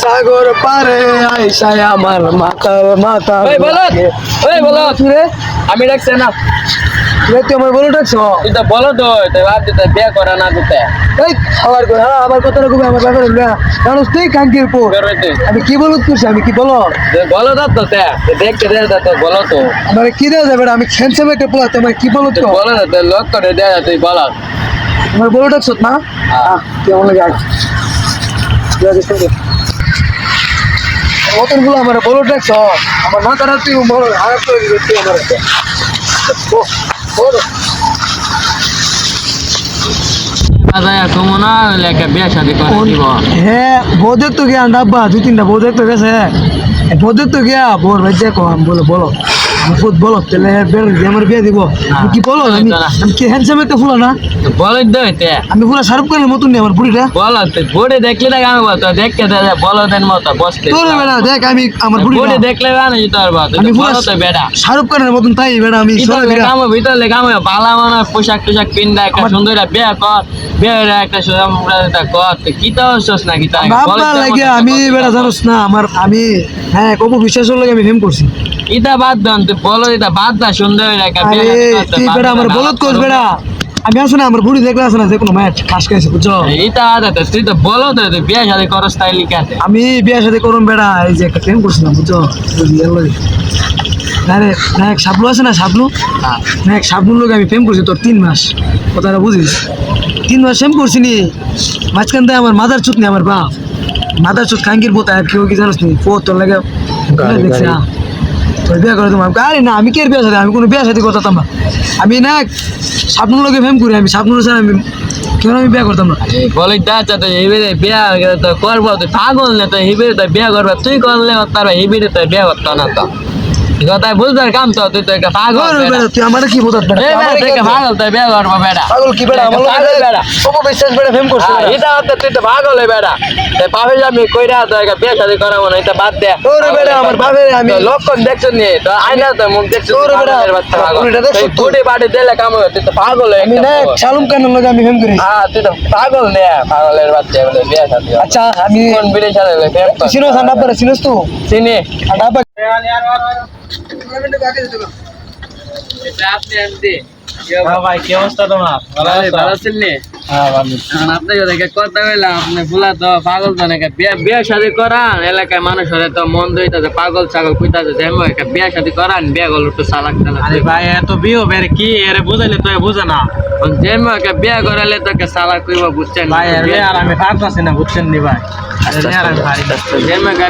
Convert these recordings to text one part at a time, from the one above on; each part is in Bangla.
সাগর পারে আইসায় আমার মাথা মাথা আমি ডাকছে না তুই আমার বলে ডাকছ তুই তো বলো তো ভাব দিতে বিয়ে করা না দিতে এই খাবার আমার কথা রাখবি আমার ব্যাপারে জানোস তুই কাঙ্কির পো আমি কি বলত করছি আমি কি বলো বলো তো দেখতে দে তো বলো তো আমার কি দেওয়া যাবে আমি খেলছে একটা পোলা তোমার কি বলো তো বলো না তুই লক করে দেয়া তুই বলো আমার বলে ডাকছ না কেমন লাগে মতন গুলো আমার বলে ডাকছ আমার মাথাটা তুই আঘাত করে দিবি তুই আমার তোমরা লেখা বিয়ে শাদি করে দিব হ্যাঁ বোধের তো গিয়া ডাব্বা 2-3টা বোধের তো গেছে বোধের তো গিয়া বোর ভাই দেখো আমি বলো বহুত বলো তাহলে আমার বিয়ে দিব কি বলো আমি কি হ্যান্ডসাম একটা ফুলা না বলো দইতে আমি পুরো শাহরুখ খানের মতন আমার বুড়িটা বলো বড়ে দেখলে না আমি বলতো দেখতে দে বলো দেন মতো বসতে তোর বেড়া দেখ আমি আমার বুড়ি বড়ে দেখলে না যেতে পারবা তুমি বলো তো বেড়া শাহরুখ খানের মতন তাই বেড়া আমি ভিতরে কাম বালা মানে পোশাক টোশাক পিন্দা একটা সুন্দর বিয়ে কর বিয়ের একটা সুন্দর কর কি তো হচ্ছস নাকি তাই লাগে আমি বেড়া জানোস না আমার আমি হ্যাঁ কবু বিশ্বাসের লাগে আমি ফেম করছি এটা বাদ দাও তুই বলো এটা বাদ দা সুন্দর একটা বিয়ে তুই বেড়া আমার বলত কোস বেড়া আমি আসো না আমার বুড়ি দেখলে আসে না যে কোনো ম্যাচ খাস খাইছে বুঝছো এটা আদা তুই তো বলো তো তুই বিয়ে শাদী করস তাই লিখাতে আমি বিয়ে শাদী করুন বেড়া এই যে একটা ফেম করছিলাম বুঝছো নায়ক সাবলু আছে না সাবলু নায়ক সাবলুর লোক আমি ফেম করছি তোর 3 মাস কথাটা বুঝিস 3 মাস ফেম করছি নি মাঝখান থেকে আমার মাদার চুত নেই আমার বাপ মাদার চুত খাঙ্কির পোতা আর কেউ কি জানিস নি তোর লাগে দেখছি তোর বিয়ে করে তোমার আরে না আমি কে বিয়ে সাথে আমি কোনো বিয়ে সাথে করতাম না আমি না সাবনুর লোকে ফেম করি আমি সাবনুর সাথে আমি কেন আমি বিয়ে করতাম না বলে দাঁচা তো এইবারে বিয়ে তো করবো তুই পাগল না তো এইবারে তো বিয়ে করবো তুই করলে তার এইবারে তো বিয়ে করতো না তো কথাই বুঝবার কাম তো তুই তো একটা পাগল তুই আমার কি বোঝাত পাগল তুই বিয়ে করবো বেড়া পাগল কি বেড়া আমার বেড়া বিশ্বাস বেড়া ফেম করছিস এটা হচ্ছে তুই তো পাগল বেড়া পাবে আমি কইরা তো একটা বিয়ে শাদী করাবো না এটা বাদ দে তোর বেড়া আমার ভাবে আমি লক্ষণ দেখছো নি তো আইনা তো মুখ দেখছো তোর বেড়া গুটি বাড়ি দিলে কাম হবে তুই তো পাগল আমি না শালুম কানের লগে আমি ফেম করি তুই তো পাগল নে পাগলের বাচ্চা বলে বিয়ে শাদী আচ্ছা আমি কোন বিয়ে শাদী চিনোস আন্ডা চিনোস তো চিনি আন্ডা ভাই কি অবস্থা তোমার ভালো আছেন নি আপনাকে দেখে কথা বললাম আপনি ভুলা তো পাগল তো নাকি বিয়ে শাদী করান এলাকায় মানুষের তো মন দইতাছে পাগল ছাগল কইতাছে যেমন একটা বিয়ে শাদী করান বিয়ে গল একটু চালাক চালাক ভাই এত বিয়ে বের কি এরে বুঝাইলে তো বুঝে না যেমন একটা বিয়ে করালে তোকে চালাক কইব বুঝছেন ভাই আর আমি পারতাছি না বুঝছেন নি ভাই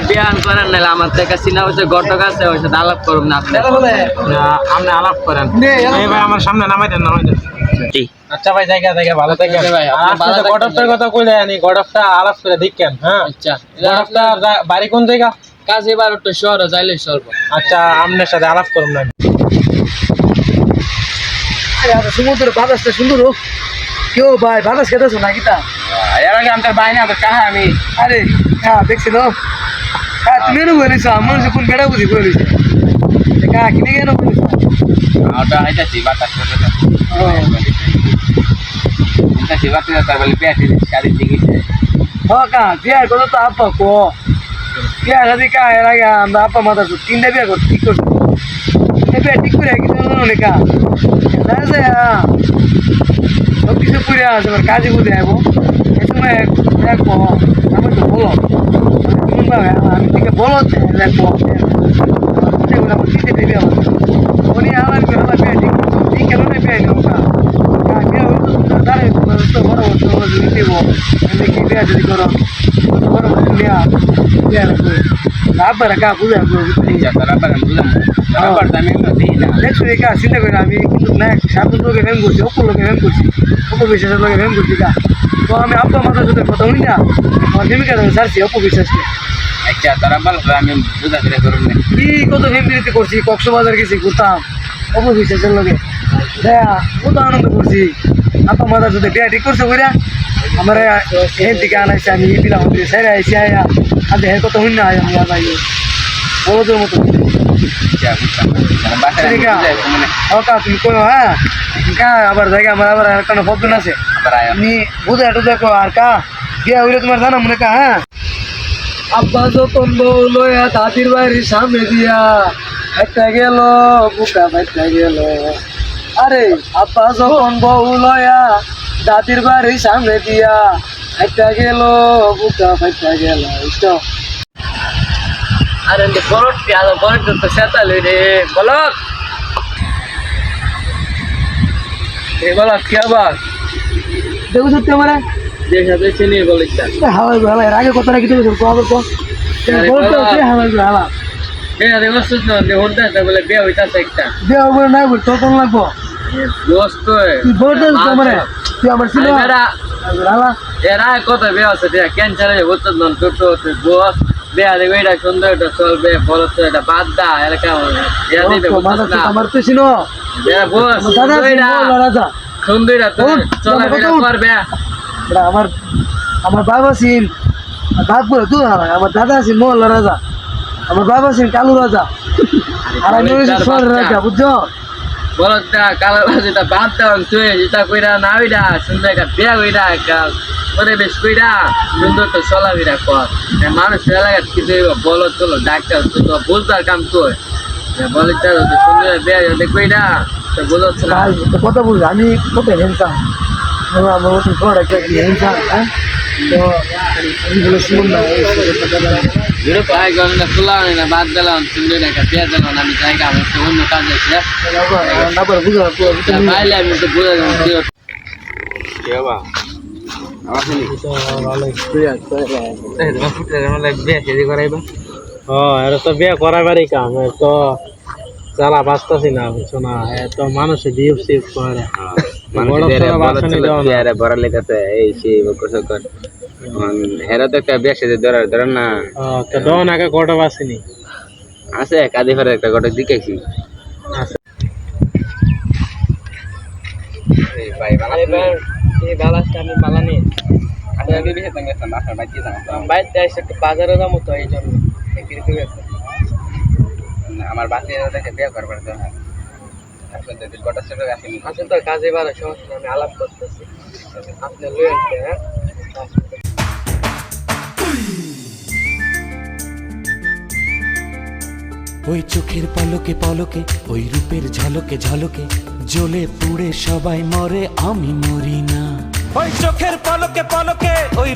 বিয়ান করেন নাহলে আমার থেকে চিনা হচ্ছে ঘটক আছে ওই সাথে আলাপ করুন না আপনি আপনি আলাপ করেন ভাই আমার সামনে নামাই দেন আচ্ছা ভাই জায়গা ভালো থাকে ভাই গডপটার কথা কইলে আনি গডপটা আলাপ করে দেখেন হ্যাঁ আচ্ছা গডপটা বাড়ি কোন জায়গা কাছে এবার একটু শহর যাইলে চলব আচ্ছা আপনার সাথে আলাপ করুন না আরে সমুদ্র বাতাসটা সুন্দর কেউ ভাই বাতাস খেতেছো নাকি তা এর আগে আমার বাইনা তো কাহা আমি আরে হ্যাঁ দেখছি না হ্যাঁ তুমি এনে বলেছ আমার যে কোন বেড়া বুঝি বলেছ কা কিনে কেন বলেছ ওটা আইতাছি বাতাস করে এটা সেবা করে তার বলে পেটে শাড়ি দিগিছে কা বিয়ার কথা তো আপা কো বিয়া শাদি কা এর আগে আমরা আপা মাথা 3টা বিয়া করছি ঠিক করছি বিয়া ঠিক করে কি জানো না কা সব কিছু পুরে আছে আমার কাজে বুঝে যাবো এই সময় দেখবো আমি তো বলো কেমনভাবে আমি থেকে বলো দেখবো উনি আমার বিয়া ঠিক কেন বিয়া নৌকা তো বড় দিব কি বিয়া যদি করো বড় বিয়া বিয়া রাবার কা বুঝে রাবার বুঝলাম রাবার দামি না দেখছো কা চিন্তা করে আমি কিন্তু না সাধারণ লোকে ফেম করছি অপর লোকে ফেম করছি অপবিশ্বাসের লোকে ফেম করছি কা তো আমি আব্বা মাথার সাথে কথা হই না আমার প্রেমিকা ছাড়ছি অপবিশ্বাসকে আচ্ছা তারা বলো আমি বুঝা করে করুন কি কত ফেমিলিতে করছি কক্সবাজার গেছি ঘুরতাম অপবিশ্বাসের লোকে দেয়া কত আনন্দ করছি আব্বা মাথার সাথে বিয়া ঠিক করছে বইরা আমার এর দিকে আনাইছে আমি দিলাম সেরে আইসি আয়া আর দেখে কত হই না আমি ভাই বড়দের মতো তুমি কোনো হ্যাঁ আবার জায়গা আমার আবার একটা প্রবলেম আছে তুমি বুঝে একটু দেখো আর কা বিয়া হইলে তোমার জানা মনে কা হ্যাঁ আব্বা যতন বউ লয়া দাদির বাড়ির সামনে দিয়া একটা গেল বুকা বাইটা গেল। আরে আব্বা যখন বউ লয়া দাদির বাড়ির সামনে দিয়া একটা গেল বুকা বাইটা গেল। আরে বলট কি আলো বলট তো সেতাল রে বলট এই বলট কি আবার দেখো সত্যি আমার যে সাথে চিনি বলিস হাওয়াই হাওয়াই আগে কথা রাখি দেবো কবে তো হাওয়াই হাওয়া এই আরে বসুস না দে হন্ডা তা বলে বিয়ে হইতাছে একটা দেওয়া বলে নাই বল তখন লাগবো দোস্ত তুই বলতে তোমারে তুই আমার ছিল হাওয়া এরা কত বিয়ে আছে দিয়া ক্যান্সারে হচ্ছে না টোটো বস বিয়ে দেখবে এটা সুন্দর এটা চলবে বলত এটা বাদ দা এলাকা ইয়া দিবে না আমার তো ছিল এরা বস দাদা রাজা সুন্দর তো চলা বিয়ে করবে আমার আমার বাবা ছিল বাপ বলে তুই আমার দাদা ছিল মোহল্লা রাজা আমার বাবা ছিল কালু রাজা আর আমি সোর রাজা বুঝছো বলতা কালো যেটা বাদ দাও তুই যেটা কইরা না ওইটা সুন্দর একটা বিয়া কইরা একটা পরিবেশ কইরা সুন্দর তো চলা বিরা কর মানুষ এলাকার কিছু বলো চলো ডাক্তার তো বুঝবার কাম কর বলে তো সুন্দর বিয়া কইরা তো বলছ না কথা বলছি আমি কত হেনসাম আমার মতো ঘর একটা হেনসাম হ্যাঁ তো আমি বলে শুনুন না ভাই গঙ্গা খোলা না বাদ দিলাম সুন্দর একটা বিয়া দিলাম আমি জায়গা আমার তো অন্য কাজ আছে না করে বুঝলাম ভাইলে আমি তো বুঝে গেলাম কি বাবা বিয়ে করাবারই কাম তো চালা বাঁচতেছি না বুঝছো না তো মানুষে বিয়ে সিপ করে হেরা তো একটা বেশি ধরেন না ডন আগে কটা বাসিনি আছে কাদি ফেরার একটা গোটা দিকেছি বাজারে যাবো তো এই জন্য আমার বাচ্চা দেখে বিয়ে করবার তো আচ্ছা তো কাজে বাড়া সমস্যা আমি আলাপ করতেছি আপনি লয়ে আসবে হ্যাঁ ওই চোখের পলকে পলকে ওই রূপের ঝলকে ঝলকে জ্বলে পুড়ে সবাই মরে আমি মরি না ওই চোখের পলকে পলকে ওই